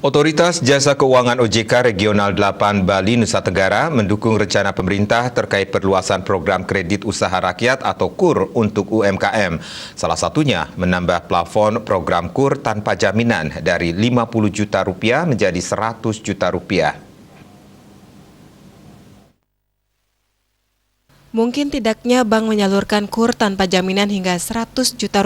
Otoritas Jasa Keuangan OJK Regional 8 Bali Nusa Tenggara mendukung rencana pemerintah terkait perluasan program kredit usaha rakyat atau KUR untuk UMKM. Salah satunya menambah plafon program KUR tanpa jaminan dari Rp50 juta menjadi Rp100 juta. Mungkin tidaknya bank menyalurkan KUR tanpa jaminan hingga Rp100 juta.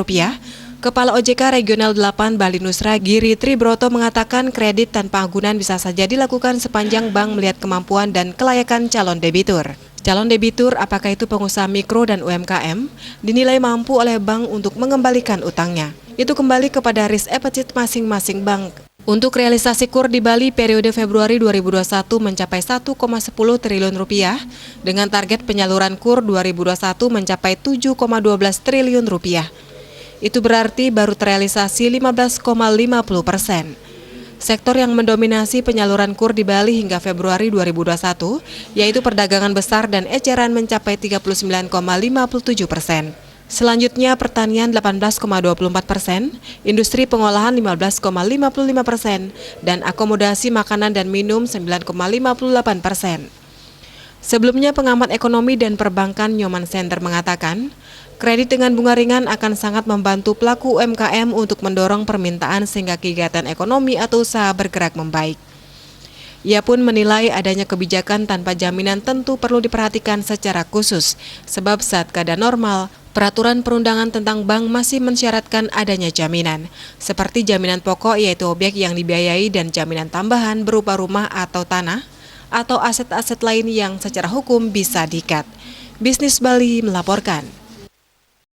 Kepala OJK Regional 8 Bali Nusra Giri Tribroto mengatakan kredit tanpa agunan bisa saja dilakukan sepanjang bank melihat kemampuan dan kelayakan calon debitur. Calon debitur, apakah itu pengusaha mikro dan UMKM, dinilai mampu oleh bank untuk mengembalikan utangnya. Itu kembali kepada risk appetite masing-masing bank. Untuk realisasi KUR di Bali periode Februari 2021 mencapai Rp1,10 triliun dengan target penyaluran KUR 2021 mencapai Rp7,12 triliun. Itu berarti baru terrealisasi 15,50%. Sektor yang mendominasi penyaluran KUR di Bali hingga Februari 2021 yaitu perdagangan besar dan eceran mencapai 39,57%. Selanjutnya pertanian 18,24%, industri pengolahan 15,55%, dan akomodasi makanan dan minum 9,58%. Sebelumnya pengamat ekonomi dan perbankan Nyoman Center mengatakan, kredit dengan bunga ringan akan sangat membantu pelaku UMKM untuk mendorong permintaan sehingga kegiatan ekonomi atau usaha bergerak membaik. Ia pun menilai adanya kebijakan tanpa jaminan tentu perlu diperhatikan secara khusus, sebab saat keadaan normal, peraturan perundangan tentang bank masih mensyaratkan adanya jaminan, seperti jaminan pokok yaitu objek yang dibiayai dan jaminan tambahan berupa rumah atau tanah, atau aset-aset lain yang secara hukum bisa diikat. Bisnis Bali melaporkan.